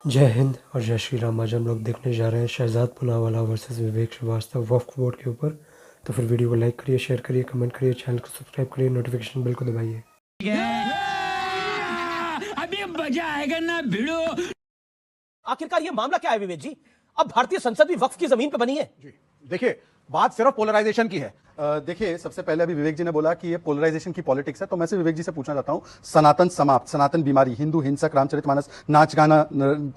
जय हिंद और जय श्री राम। आज हम लोग देखने जा रहे हैं शहजाद पूनावाला वर्सेस विवेक श्रीवास्तव वक्फ बोर्ड के ऊपर। तो फिर वीडियो को लाइक करिए, शेयर करिए, कमेंट करिए, चैनल को सब्सक्राइब करिए, नोटिफिकेशन बेल को दबाइए। अभी मजा आएगा ना भिड़ो। आखिरकार ये मामला क्या है विवेक जी? अब भारतीय संसद भी वक्फ की जमीन पर बनी है। जी देखिए, बात सिर्फ पोलराइजेशन की है। देखिए, सबसे पहले अभी विवेक जी ने बोला कि ये पोलराइजेशन की पॉलिटिक्स है, तो मैं से विवेक जी से पूछना चाहता हूं, सनातन समाप्त, सनातन बीमारी, हिंदू हिंसक, रामचरितमानस, नाच गाना,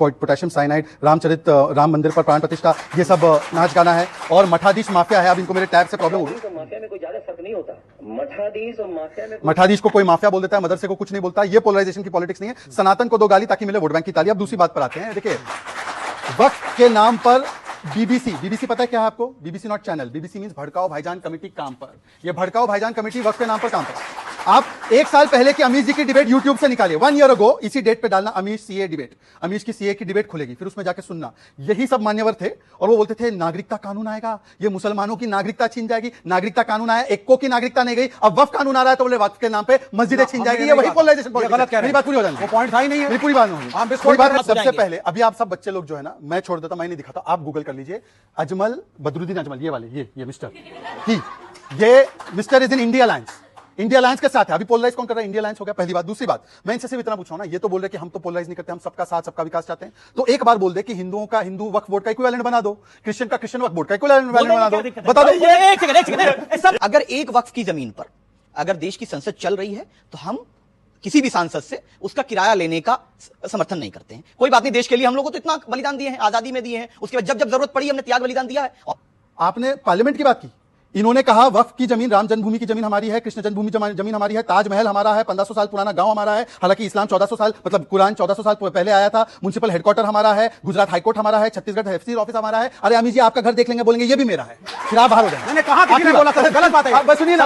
पोटेशियम साइनाइड, राम मंदिर पर प्राण प्रतिष्ठा, ये सब नाच गाना है, और मठाधीश माफिया है। अब इनको मेरे टैब से प्रॉब्लम होगी। तो माफिया में कोई ज्यादा फर्क नहीं होता। मठाधीश और माफिया में मठाधीश को कोई माफिया बोल देता है, मदरसे को कुछ नहीं बोलता। ये पोलराइजेशन की पॉलिटिक्स नहीं है। सनातन को दो गाली ताकि मिले वोट बैंक की ताली। अब दूसरी बात पर आते हैं। देखिए, वक्फ के नाम पर बीबीसी पता है क्या है आपको? BBC not channel, BBC means भड़काओ भाईजान कमेटी काम पर। ये भड़काओ भाईजान कमेटी वक्फ के नाम पर काम पर। आप एक साल पहले की अमीश जी की डिबेट यूट्यूब से निकालिए, 1 ईयर अगो, इसी डेट पे डालना अमीश सीए डिबेट। अमीश की सीए की डिबेट खुलेगी, फिर उसमें जाके सुनना। यही सब मान्यवर थे और वो बोलते थे नागरिकता कानून आएगा, ये मुसलमानों की नागरिकता छीन जाएगी। नागरिकता कानून आया, एक्को की नागरिकता नहीं गई। अब वक्फ कानून आ रहा है तो बोले वक्फ के नाम पे मस्जिदें छीन जाएगी। ये वही पोलराइजेशन पॉलिटिक्स है। मेरी बात पूरी हो जाए, वो पॉइंट था ही नहीं है। मेरी पूरी बात होगी। कोई बात नहीं। सबसे पहले अभी आप सब बच्चे लोग जो है ना, मैं छोड़ देता, मैं नहीं दिखाता, आप गूगल कर लीजिए। अजमल बदरुद्दीन अजमल, ये वाले, ये मिस्टर ये mister is in India alliance. India alliance के साथ है। अभी पोलराइज कौन कर रहा है? इंडिया अलायंस हो गया, पहली बात। दूसरी बात, मैं इनसे सिर्फ इतना पूछ रहा हूं ना, ये तो बोल रहे कि हम तो पोलराइज नहीं करते, हम सबका साथ सबका विकास चाहते हैं। तो एक बार बोल दे कि हिंदुओं का हिंदू वक्फ बोर्ड का इक्विवेलेंट बना दो, क्रिश्चियन का क्रिश्चियन वक्फ बोर्ड का इक्विवेलेंट बना दो, बता दो। एक सेकंड। अगर एक वक्फ की जमीन पर अगर देश की संसद चल रही है तो हम किसी भी सांसद से उसका किराया लेने का समर्थन नहीं करते हैं। कोई बात नहीं, देश के लिए हम लोगों को तो इतना बलिदान दिए हैं, आजादी में दिए हैं, उसके बाद जब जब जरूरत पड़ी हमने त्याग बलिदान दिया है। आपने पार्लियामेंट की बात की, इन्होंने कहा वक्फ की जमीन, राम जन्मभूमि की जमीन हमारी है, कृष्ण जन्मभूमि जमीन हमारी है, ताजमहल हमारा है, 1500 साल पुराना गांव हमारा है। हालांकि इस्लाम 1400 साल, मतलब कुरान 1400 साल पहले आया था। म्युनिसिपल हेडक्वार्टर हमारा है, गुजरात हाईकोर्ट हमारा है, छत्तीसगढ़ तहसील ऑफिस हमारा है। अरे अमीश जी, आपका घर देख लेंगे, बोलेंगे ये भी मेरा है, फिर आप बाहर हो जाएंगे। मैंने कहा, किसी ने बोला था गलत बात है। बस सुनिए ना,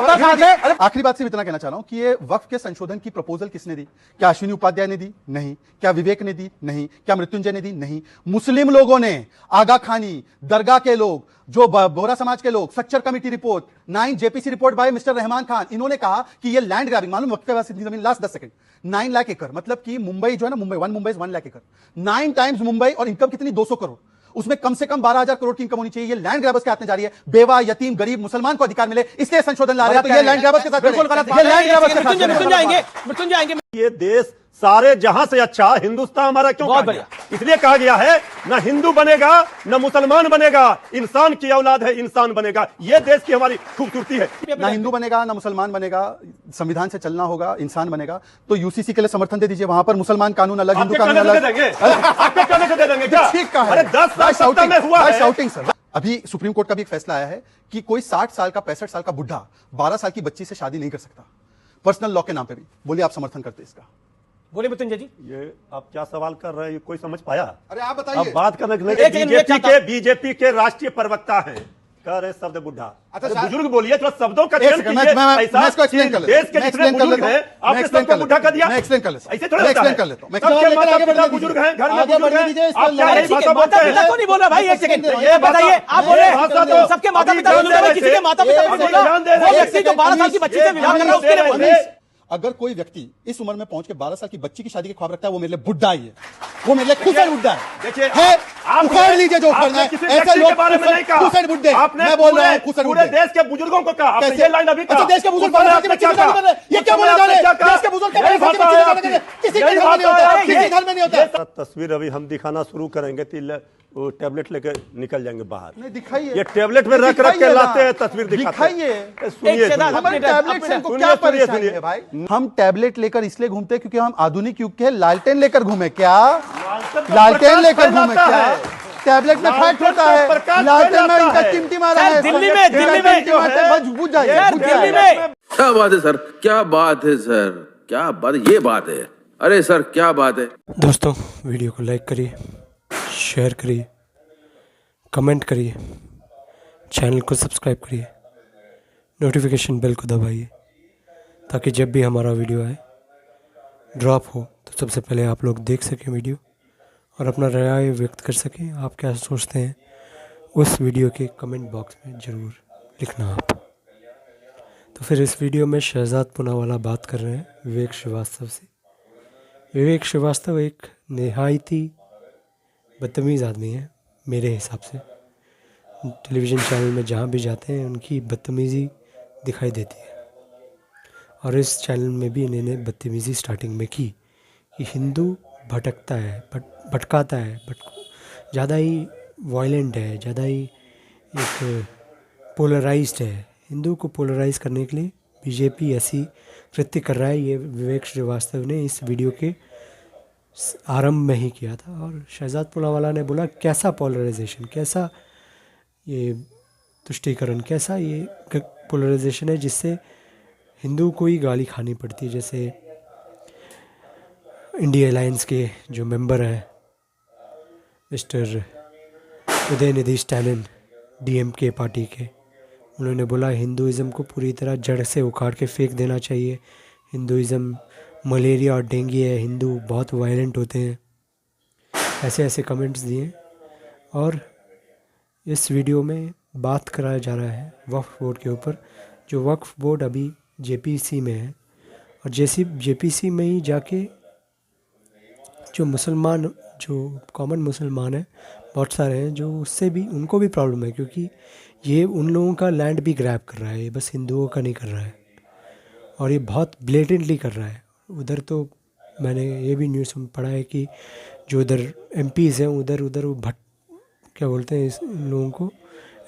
आखिरी बात सिर्फ इतना कहना चाह रहा हूं कि ये वक्फ के संशोधन की प्रपोजल किसने दी? क्या अश्विनी उपाध्याय ने दी? नहीं। क्या विवेक ने दी? नहीं। क्या मृत्युंजय ने दी? नहीं। मुस्लिम लोगों ने, आगा खानी, दरगाह के लोग, जो बोहरा समाज के लोग, Sachar committee report, 9 JPC report by mister Rahman Khan, इन्होंने कहा कि ये लैंड ग्रैबिंग, मालूम वक्त के बाद जमीन, लास्ट 10 सेकंड, 9 लाख एकड़, मतलब कि मुंबई जो है ना, मुंबई 1 लाख एकड़, 9 टाइम्स मुंबई, और इनकम कितनी? 200 करोड़। उसमें कम से कम 12,000 करोड़ की इनकम होनी चाहिए। ये लैंड ग्रैबर्स के हाथ में जा रही है। बेवा, यतीम, गरीब, मुसलमान को अधिकार मिले, इसलिए संशोधन ला रहे हैं। तो ये लैंड ग्रैबर्स के साथ बिल्कुल गलत है। ये लैंड ग्रैबर्स के साथ मृत्युंजय। ये देश सारे जहां से अच्छा हिंदुस्तान हमारा क्यों कहा गया? इसलिए कहा गया है ना हिंदू बनेगा ना मुसलमान बनेगा, इंसान की औलाद है, इंसान बनेगा। ये देश की हमारी खूबसूरती है। ना हिंदू बनेगा ना मुसलमान बनेगा, संविधान से चलना होगा, इंसान बनेगा। तो यूसीसी के लिए समर्थन दे दीजिए, वहां पर मुसलमान कानून अलग, हिंदू कानून अलग। आपके कहने से दे देंगे क्या? ठीक कहा है। अरे 10 साल सत्ता में हुआ है। Shouting sir. अभी सुप्रीम कोर्ट का भी एक फैसला आया है कि कोई 60 साल का, 65 साल का बुढ़ा 12 साल की बच्ची से शादी नहीं कर सकता, पर्सनल लॉ के नाम पे भी। बोलिए, आप समर्थन करते इसका? बोले मृत्युंजय जी। ये आप क्या सवाल कर रहे हैं, ये कोई समझ पाया? अरे आप बताइए। अब बात करने बीजेपी के राष्ट्रीय प्रवक्ता हैं, कह रहे शब्द बुढ़ा। अच्छा, बुजुर्ग बोलिए, थोड़ा शब्दों का चयन कीजिए। मैं इसको एक्सप्लेन कर लेता हूं। देश के जितने बुजुर्ग हैं, आपने सबको बुढ़ा कर दिया। मैं एक्सप्लेन कर लेता हूं। ऐसे थोड़ा एक्सप्लेन कर लेता हूं। सबके माता-पिता बुजुर्ग हैं, घर में बुजुर्ग हैं। आप क्या यही भाषा बोलते हैं? माता-पिता को नहीं बोल रहा भाई, एक सेकंड ये बताइए। आप बोल रहे हैं सबके माता-पिता बुजुर्ग हैं, किसी के माता-पिता नहीं बोल रहा। वो व्यक्ति जो 12 साल की बच्ची से विवाह कर रहा है, उसके लिए बोल रहे हैं। अगर कोई व्यक्ति इस उम्र में पहुंच के 12 साल की बच्ची की शादी के ख्वाब रखता है, वो मेरे लिए बुढ़ा ही है, वो मेरे लिए खुसड़ बुढ़ा है। देखिए, उखाड़ लीजिए जो उखाड़ना है। ऐसे लोग के बारे में नहीं कहा, खुसड़ बुड्ढे। मैं बोल रहा हूं खुसड़ बुड्ढे। पूरे देश के बुजुर्गों को कहा, आपने ये लाइन अभी कहा। अच्छा, देश के बुजुर्ग 12 साल की बच्ची की शादी कर रहे हैं, ये क्या बोले जा रहे हैं? देश के बुजुर्ग 12 साल की बच्ची की शादी कर रहे हैं, किसी के घर में नहीं होता, किसी घर में नहीं होता। तस्वीर अभी हम दिखाना शुरू करेंगे तो वो टैबलेट लेकर निकल जाएंगे बाहर। नहीं, दिखाइए। ये टैबलेट में रख के लाते हैं, तस्वीर दिखाइए। सुनिए, टैबलेट से हमको क्या परेशानी है भाई? हम टैबलेट लेकर इसलिए घूमते हैं क्योंकि हम आधुनिक युग के लालटेन लेकर घूमे। क्या लालटेन लेकर घूमे? क्या टैबलेट में फैक्ट होता है? लालटेन में इनका टिमटिमा रहा है। दिल्ली में बुझ जाइए। क्या बात है सर, क्या बात है सर, क्या बात है, ये बात है। अरे सर, क्या बात है। दोस्तों, वीडियो को लाइक करिए, शेयर करिए, कमेंट करिए, चैनल को सब्सक्राइब करिए, नोटिफिकेशन बेल को दबाइए, ताकि जब भी हमारा वीडियो आए, ड्रॉप हो, तो सबसे पहले आप लोग देख सकें वीडियो और अपना राय व्यक्त कर सकें। आप क्या सोचते हैं उस वीडियो के कमेंट बॉक्स में ज़रूर लिखना आप। तो फिर इस वीडियो में शहजाद पूनावाला बात कर रहे हैं विवेक श्रीवास्तव से। विवेक श्रीवास्तव एक निहायती बदतमीज़ आदमी है मेरे हिसाब से। टेलीविज़न चैनल में जहाँ भी जाते हैं उनकी बदतमीज़ी दिखाई देती है। और इस चैनल में भी इन्होंने बदतमीज़ी स्टार्टिंग में की कि हिंदू भटकता है, भटकाता है, ज़्यादा ही वायलेंट है, ज़्यादा ही एक पोलराइज्ड है। हिंदू को पोलराइज करने के लिए बीजेपी ऐसी कृत्य कर रहा है। ये विवेक श्रीवास्तव ने इस वीडियो के आरंभ में ही किया था। और शहजाद पूनावाला ने बोला कैसा पोलराइजेशन, कैसा ये तुष्टीकरण, कैसा ये पोलराइजेशन है जिससे हिंदू को ही गाली खानी पड़ती है। जैसे इंडिया अलायंस के जो मेंबर हैं mister Udhayanidhi Stalin DMK party के, उन्होंने बोला हिंदुइज़्म को पूरी तरह जड़ से उखाड़ के फेंक देना चाहिए। हिंदुइज़्म मलेरिया और डेंगू है, हिंदू बहुत वायलेंट होते हैं, ऐसे ऐसे कमेंट्स दिए। और इस वीडियो में बात कराया जा रहा है वक्फ बोर्ड के ऊपर, जो वक्फ बोर्ड अभी जेपीसी में है। और जेपीसी में ही जाके जो मुसलमान, जो कॉमन मुसलमान हैं बहुत सारे हैं, जो उससे भी उनको भी प्रॉब्लम है, क्योंकि ये उन लोगों का लैंड भी ग्रैब कर रहा है, ये बस हिंदुओं का नहीं कर रहा है। और ये बहुत ब्लेटेंटली कर रहा है। उधर तो मैंने ये भी न्यूज़ में पढ़ा है कि जो उधर एमपीज़ हैं उधर वो क्या बोलते हैं, इन लोगों को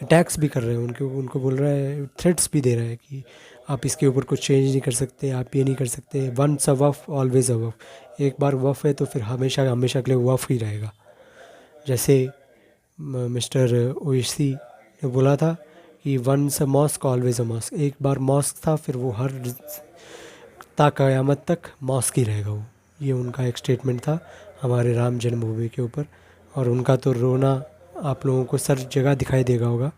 अटैक्स भी कर रहे हैं, उनको बोल रहा है, थ्रेट्स भी दे रहा है कि आप इसके ऊपर कुछ चेंज नहीं कर सकते, आप ये नहीं कर सकते। Once a Waqf always a Waqf, एक बार वफ है तो फिर हमेशा हमेशा के लिए वफ ही रहेगा। जैसे मिस्टर ओवैसी ने बोला था कि once a mosque always a mosque, एक बार मॉस्क था फिर वो हर ता क़यामत तक मॉस्क ही रहेगा वो। ये उनका एक स्टेटमेंट था हमारे राम जन्मभूमि के ऊपर। और उनका तो रोना आप लोगों को सर जगह दिखाई देगा होगा,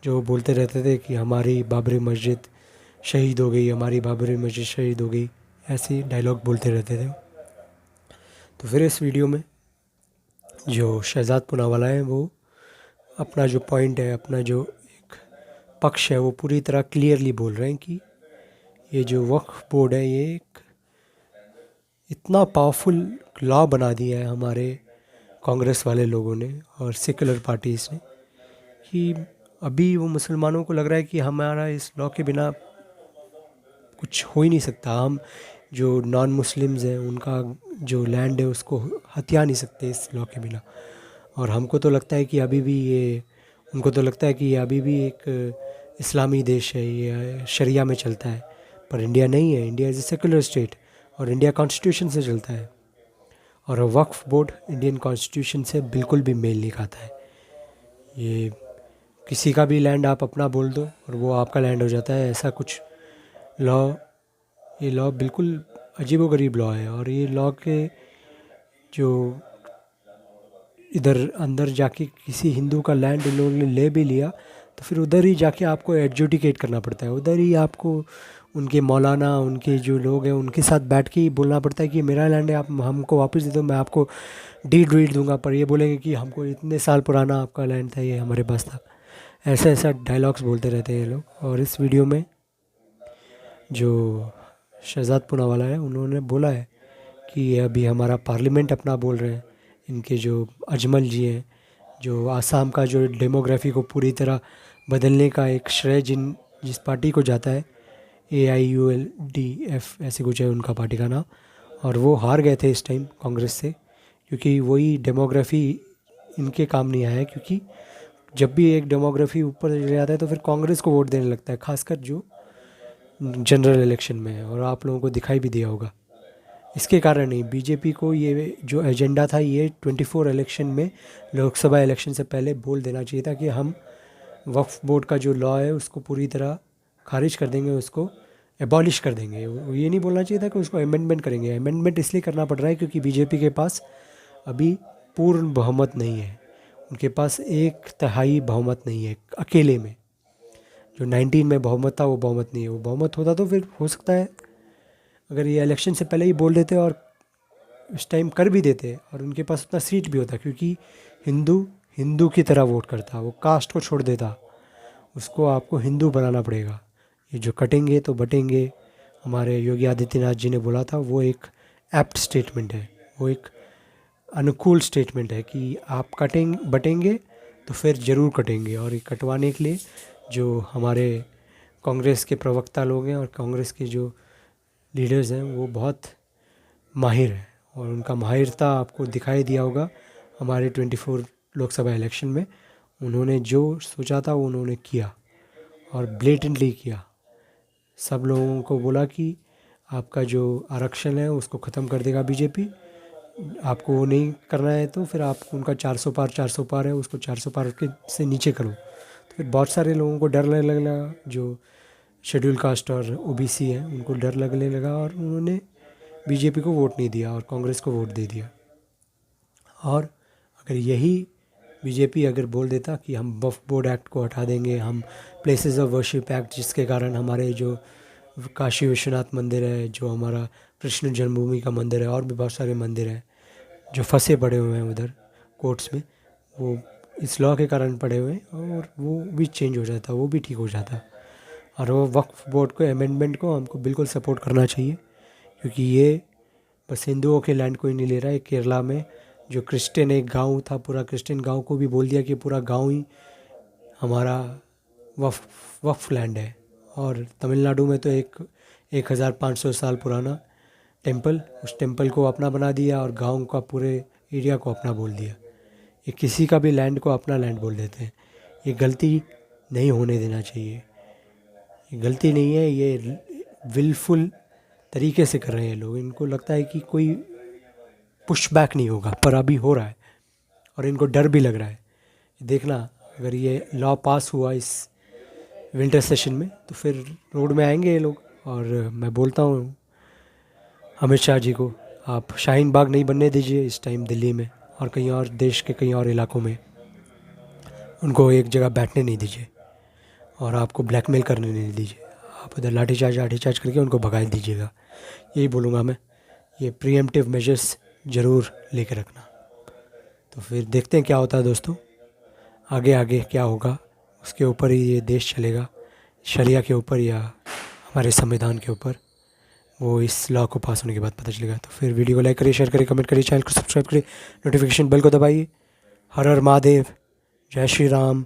जो बोलते रहते थे कि हमारी बाबरी मस्जिद शहीद हो गई, हमारी बाबरी मस्जिद शहीद हो गई, ऐसी डायलॉग बोलते रहते थे। तो फिर इस वीडियो में जो शहजाद पूनावाला है वो अपना जो पॉइंट है, अपना जो एक पक्ष है, वो पूरी तरह क्लियरली बोल रहे हैं कि ये जो वक्फ बोर्ड है ये एक इतना पावरफुल लॉ बना दिया है हमारे कांग्रेस वाले लोगों ने और सेकुलर पार्टीज़ ने, कि अभी वो मुसलमानों को लग रहा है कि हमारा इस लॉ के बिना कुछ हो ही नहीं सकता। हम जो नॉन मुस्लिम्स हैं उनका जो लैंड है उसको हथिया नहीं सकते इस लॉ के बिना। और हमको तो लगता है कि अभी भी ये, उनको तो लगता है कि ये अभी भी एक इस्लामी देश है, ये शरिया में चलता है, पर इंडिया नहीं है। India is a secular state और इंडिया कॉन्स्टिट्यूशन से चलता है। और वक्फ बोर्ड इंडियन कॉन्स्टिट्यूशन से बिल्कुल भी मेल नहीं खाता है। ये किसी का भी लैंड आप अपना बोल दो और वो आपका लैंड हो जाता है, ऐसा कुछ लॉ, ये लॉ बिल्कुल अजीबोगरीब लॉ है। और ये लॉ के जो इधर अंदर जाके किसी हिंदू का लैंड इन लोगों ने ले भी लिया तो फिर उधर ही जाके आपको एडजुडिकेट करना पड़ता है, उधर ही आपको उनके मौलाना, उनके जो लोग हैं उनके साथ बैठ के ही बोलना पड़ता है कि मेरा लैंड है, आप हमको वापस दे दो, मैं आपको डीड वीड दूंगा। पर ये बोलेंगे कि हमको इतने साल पुराना आपका लैंड था, ये हमारे पास था। ऐसा ऐसा डायलॉग्स बोलते रहते हैं ये लोग। और इस वीडियो में जो शहजाद पूनावाला है उन्होंने बोला है कि अभी हमारा पार्लियामेंट अपना बोल रहे हैं, इनके जो अजमल जी हैं, जो आसाम का जो डेमोग्राफी को पूरी तरह बदलने का एक श्रेय जिस पार्टी को जाता है, AIULDF ऐसे कुछ है उनका पार्टी का नाम, और वो हार गए थे इस टाइम कांग्रेस से, क्योंकि वही डेमोग्राफी इनके काम नहीं आया है। क्योंकि जब भी एक डेमोग्राफी ऊपर चले जाता है तो फिर कांग्रेस को वोट देने लगता है, खासकर जो जनरल इलेक्शन में है। और आप लोगों को दिखाई भी दिया होगा। इसके कारण ही बीजेपी को ये जो एजेंडा था ये 24 इलेक्शन में, लोकसभा इलेक्शन से पहले बोल देना चाहिए था कि हम वक्फ बोर्ड का जो लॉ है उसको पूरी तरह खारिज कर देंगे, उसको एबॉलिश कर देंगे। वो ये नहीं बोलना चाहिए था कि उसको अमेंडमेंट करेंगे। अमेंडमेंट इसलिए करना पड़ रहा है क्योंकि बीजेपी के पास अभी पूर्ण बहुमत नहीं है, उनके पास 1/3 बहुमत नहीं है अकेले में। जो 19 में बहुमत था वो बहुमत नहीं है। वो बहुमत होता तो फिर हो सकता है अगर ये इलेक्शन से पहले ही बोल देते और इस टाइम कर भी देते और उनके पास उतना सीट भी होता, क्योंकि हिंदू की तरह वोट करता, वो कास्ट को छोड़ देता, उसको आपको हिंदू बनाना पड़ेगा। ये जो कटेंगे तो बटेंगे, हमारे योगी आदित्यनाथ जी ने बोला था, वो एक एप्ट स्टेटमेंट है, वो एक अनुकूल स्टेटमेंट है कि आप बटेंगे तो फिर ज़रूर कटेंगे। और ये कटवाने के लिए जो हमारे कांग्रेस के प्रवक्ता लोग हैं और कांग्रेस के जो लीडर्स हैं वो बहुत माहिर हैं, और उनका माहिरता आपको दिखाई दिया होगा हमारे 24 लोकसभा इलेक्शन में। उन्होंने जो सोचा था वो उन्होंने किया, और ब्लेटेंटली किया। सब लोगों को बोला कि आपका जो आरक्षण है उसको ख़त्म कर देगा बीजेपी, आपको वो नहीं करना है तो फिर आप उनका 400 पार है उसको 400 पार के से नीचे करो। तो फिर बहुत सारे लोगों को डर लगने लगा, जो शेड्यूल कास्ट और ओबीसी हैं उनको डर लगने लगा, और उन्होंने बीजेपी को वोट नहीं दिया और कांग्रेस को वोट दे दिया। और अगर यही बीजेपी अगर बोल देता कि हम वक्फ बोर्ड एक्ट को हटा देंगे, हम प्लेसेस ऑफ वर्शिप एक्ट, जिसके कारण हमारे जो काशी विश्वनाथ मंदिर है, जो हमारा कृष्ण जन्मभूमि का मंदिर है, और भी बहुत सारे मंदिर हैं जो फंसे पड़े हुए हैं उधर कोर्ट्स में, वो इस लॉ के कारण पड़े हुए हैं, और वो भी चेंज हो जाता, वो भी ठीक हो जाता। और वो वक्फ बोर्ड को अमेंडमेंट को हमको बिल्कुल सपोर्ट करना चाहिए, क्योंकि ये बस हिंदुओं के लैंड को ही नहीं ले रहा है। केरला में जो क्रिश्चियन एक गांव था, पूरा क्रिश्चियन गांव को भी बोल दिया कि पूरा गांव ही हमारा वक्फ लैंड है। और तमिलनाडु में तो 1500 साल पुराना टेंपल, उस टेंपल को अपना बना दिया और गांव का पूरे एरिया को अपना बोल दिया। ये किसी का भी लैंड को अपना लैंड बोल देते हैं। ये गलती नहीं होने देना चाहिए, ये गलती नहीं है, ये विलफुल तरीके से कर रहे हैं लोग। इनको लगता है कि कोई पुश बैक नहीं होगा, पर अभी हो रहा है, और इनको डर भी लग रहा है। देखना, अगर ये लॉ पास हुआ इस विंटर सेशन में तो फिर रोड में आएंगे ये लोग। और मैं बोलता हूँ अमित शाह जी को, आप शाहीन बाग नहीं बनने दीजिए इस टाइम दिल्ली में और कहीं और देश के कहीं और इलाकों में। उनको एक जगह बैठने नहीं दीजिए और आपको ब्लैकमेल करने नहीं दीजिए। आप उधर लाठीचार्ज करके उनको भगा दीजिएगा। यही बोलूँगा मैं, ये प्रीएम्प्टिव मेजर्स ज़रूर लेके रखना। तो फिर देखते हैं क्या होता है दोस्तों, आगे क्या होगा उसके ऊपर ही ये देश चलेगा, शरिया के ऊपर या हमारे संविधान के ऊपर। वो इस लॉ को पास होने के बाद पता चलेगा। तो फिर वीडियो को लाइक करिए, शेयर करिए, कमेंट करिए, चैनल को सब्सक्राइब करिए, नोटिफिकेशन बेल को दबाइए। हर हर महादेव, जय श्री राम,